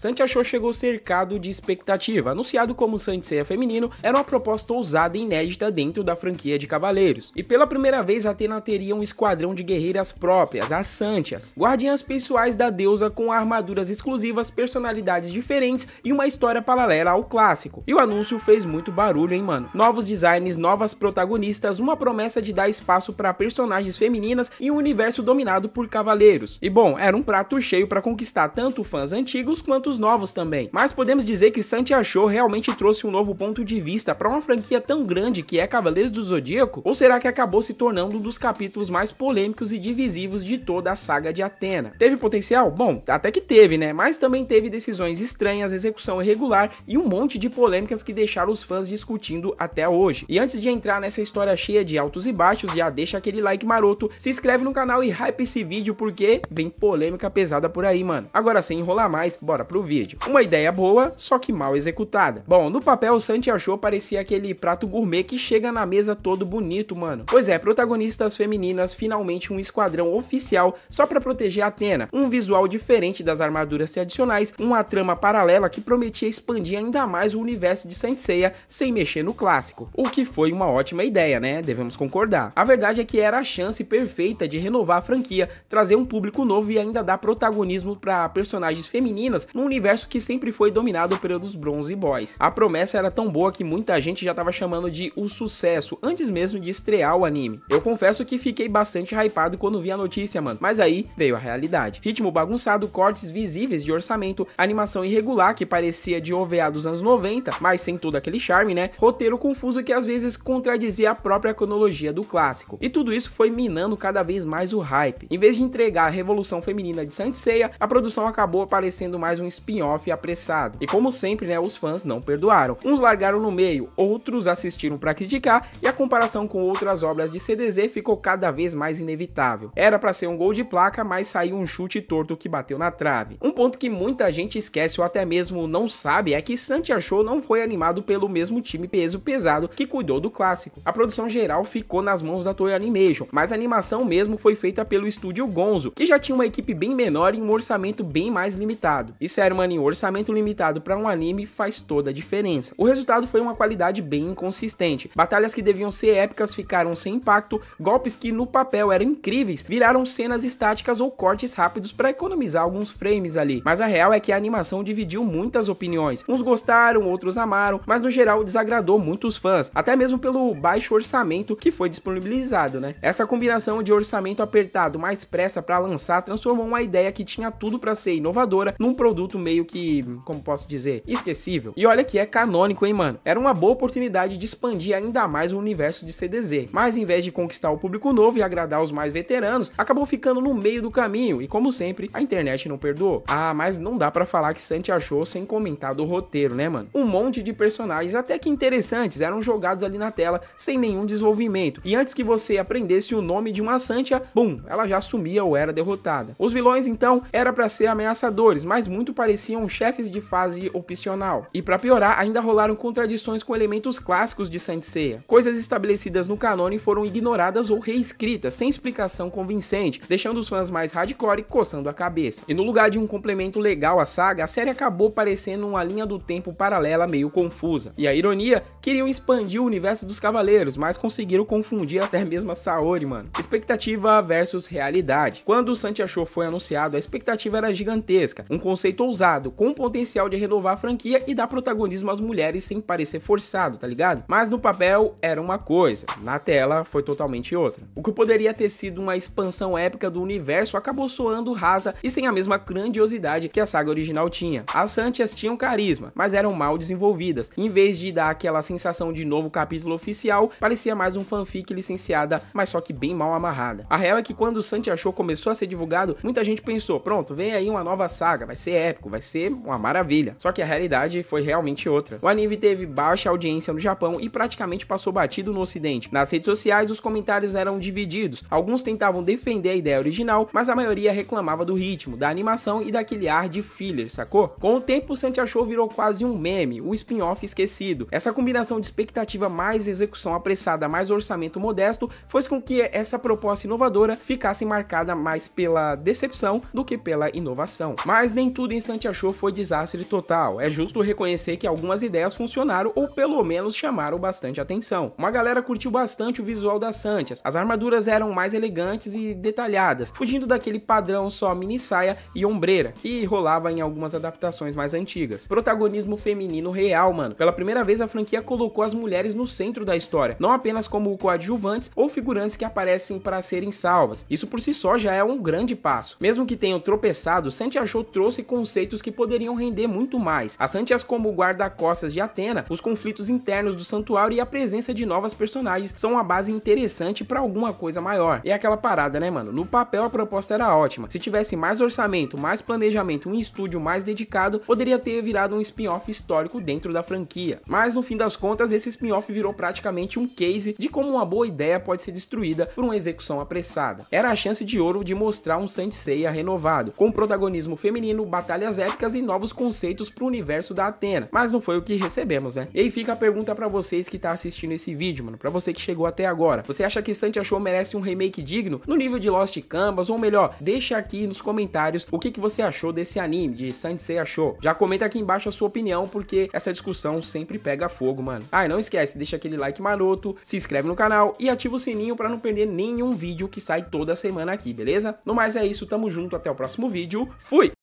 Santi Show chegou cercado de expectativa. Anunciado como Saint Seiya feminino, era uma proposta ousada e inédita dentro da franquia de Cavaleiros. E pela primeira vez, Athena teria um esquadrão de guerreiras próprias, as Santias, guardiãs pessoais da deusa com armaduras exclusivas, personalidades diferentes e uma história paralela ao clássico. E o anúncio fez muito barulho, hein, mano? Novos designs, novas protagonistas, uma promessa de dar espaço para personagens femininas e um universo dominado por cavaleiros. E bom, era um prato cheio para conquistar tanto fãs antigos quanto os novos também. Mas podemos dizer que Saint Show realmente trouxe um novo ponto de vista para uma franquia tão grande que é Cavaleiros do Zodíaco? Ou será que acabou se tornando um dos capítulos mais polêmicos e divisivos de toda a saga de Athena? Teve potencial? Bom, até que teve, né? Mas também teve decisões estranhas, execução irregular e um monte de polêmicas que deixaram os fãs discutindo até hoje. E antes de entrar nessa história cheia de altos e baixos, já deixa aquele like maroto, se inscreve no canal e hype esse vídeo porque vem polêmica pesada por aí, mano. Agora, sem enrolar mais, bora pro vídeo. Uma ideia boa, só que mal executada. Bom, no papel o Saint Show parecia aquele prato gourmet que chega na mesa todo bonito, mano. Pois é, protagonistas femininas, finalmente um esquadrão oficial só pra proteger Athena, um visual diferente das armaduras tradicionais, uma trama paralela que prometia expandir ainda mais o universo de Saint Seiya sem mexer no clássico. O que foi uma ótima ideia, né? Devemos concordar. A verdade é que era a chance perfeita de renovar a franquia, trazer um público novo e ainda dar protagonismo para personagens femininas num universo que sempre foi dominado pelos Bronze Boys. A promessa era tão boa que muita gente já tava chamando de o sucesso antes mesmo de estrear o anime. Eu confesso que fiquei bastante hypado quando vi a notícia, mano, mas aí veio a realidade. Ritmo bagunçado, cortes visíveis de orçamento, animação irregular que parecia de OVA dos anos 90, mas sem todo aquele charme, né? Roteiro confuso que às vezes contradizia a própria cronologia do clássico. E tudo isso foi minando cada vez mais o hype. Em vez de entregar a revolução feminina de Saint Seiya, a produção acabou parecendo mais um spin-off apressado. E como sempre, né, os fãs não perdoaram. Uns largaram no meio, outros assistiram pra criticar e a comparação com outras obras de CDZ ficou cada vez mais inevitável. Era pra ser um gol de placa, mas saiu um chute torto que bateu na trave. Um ponto que muita gente esquece ou até mesmo não sabe é que Saint Show não foi animado pelo mesmo time peso pesado que cuidou do clássico. A produção geral ficou nas mãos da Toei Animation, mas a animação mesmo foi feita pelo estúdio Gonzo, que já tinha uma equipe bem menor e um orçamento bem mais limitado. E sério, mano, um orçamento limitado para um anime faz toda a diferença. O resultado foi uma qualidade bem inconsistente. Batalhas que deviam ser épicas ficaram sem impacto, golpes que no papel eram incríveis viraram cenas estáticas ou cortes rápidos para economizar alguns frames ali. Mas a real é que a animação dividiu muitas opiniões. Uns gostaram, outros amaram, mas no geral desagradou muitos fãs, até mesmo pelo baixo orçamento que foi disponibilizado, né? Essa combinação de orçamento apertado mais pressa para lançar transformou uma ideia que tinha tudo para ser inovadora num produto meio que, como posso dizer, esquecível. E olha que é canônico, hein, mano? Era uma boa oportunidade de expandir ainda mais o universo de CDZ, mas em vez de conquistar o público novo e agradar os mais veteranos, acabou ficando no meio do caminho e, como sempre, a internet não perdoou. Ah, mas não dá pra falar que Saint Show sem comentar do roteiro, né, mano? Um monte de personagens até que interessantes eram jogados ali na tela sem nenhum desenvolvimento, e antes que você aprendesse o nome de uma Santia, bum, ela já sumia ou era derrotada. Os vilões, então, era pra ser ameaçadores, mas muito pareciam chefes de fase opcional. E pra piorar, ainda rolaram contradições com elementos clássicos de Saint Seiya. Coisas estabelecidas no canone foram ignoradas ou reescritas, sem explicação convincente, deixando os fãs mais hardcore coçando a cabeça. E no lugar de um complemento legal à saga, a série acabou parecendo uma linha do tempo paralela meio confusa. E a ironia, queriam expandir o universo dos Cavaleiros, mas conseguiram confundir até mesmo a Saori, mano. Expectativa versus realidade. Quando o Saint Show foi anunciado, a expectativa era gigantesca, um conceito ousado, com o potencial de renovar a franquia e dar protagonismo às mulheres sem parecer forçado, tá ligado? Mas no papel era uma coisa, na tela foi totalmente outra. O que poderia ter sido uma expansão épica do universo acabou soando rasa e sem a mesma grandiosidade que a saga original tinha. As Santias tinham carisma, mas eram mal desenvolvidas. Em vez de dar aquela sensação de novo capítulo oficial, parecia mais um fanfic licenciada, mas só que bem mal amarrada. A real é que quando o Saint Show começou a ser divulgado, muita gente pensou, pronto, vem aí uma nova saga, vai ser épico, vai ser uma maravilha. Só que a realidade foi realmente outra. O anime teve baixa audiência no Japão e praticamente passou batido no ocidente. Nas redes sociais, os comentários eram divididos. Alguns tentavam defender a ideia original, mas a maioria reclamava do ritmo, da animação e daquele ar de filler, sacou? Com o tempo, o Saint Show virou quase um meme, o spin-off esquecido. Essa combinação de expectativa mais execução apressada mais orçamento modesto fez com que essa proposta inovadora ficasse marcada mais pela decepção do que pela inovação. Mas nem tudo em Saint Santia Show foi desastre total. É justo reconhecer que algumas ideias funcionaram ou pelo menos chamaram bastante atenção. Uma galera curtiu bastante o visual das Santias, as armaduras eram mais elegantes e detalhadas, fugindo daquele padrão só mini saia e ombreira, que rolava em algumas adaptações mais antigas. Protagonismo feminino real, mano. Pela primeira vez a franquia colocou as mulheres no centro da história, não apenas como coadjuvantes ou figurantes que aparecem para serem salvas. Isso por si só já é um grande passo. Mesmo que tenham tropeçado, Santia Show trouxe conceitos que poderiam render muito mais. As Santias como guarda-costas de Athena, os conflitos internos do santuário e a presença de novas personagens são uma base interessante para alguma coisa maior. E é aquela parada, né, mano? No papel a proposta era ótima. Se tivesse mais orçamento, mais planejamento, um estúdio mais dedicado, poderia ter virado um spin-off histórico dentro da franquia. Mas no fim das contas, esse spin-off virou praticamente um case de como uma boa ideia pode ser destruída por uma execução apressada. Era a chance de ouro de mostrar um Saint Seiya renovado, com protagonismo feminino, batalhas épicas e novos conceitos pro universo da Athena. Mas não foi o que recebemos, né? E aí fica a pergunta pra vocês que tá assistindo esse vídeo, mano, pra você que chegou até agora. Você acha que Santia Show merece um remake digno no nível de Lost Canvas? Ou melhor, deixa aqui nos comentários o que você achou desse anime, de Saint Seiya Show. Já comenta aqui embaixo a sua opinião, porque essa discussão sempre pega fogo, mano. Ah, e não esquece, deixa aquele like maroto, se inscreve no canal e ativa o sininho pra não perder nenhum vídeo que sai toda semana aqui, beleza? No mais é isso, tamo junto, até o próximo vídeo, fui!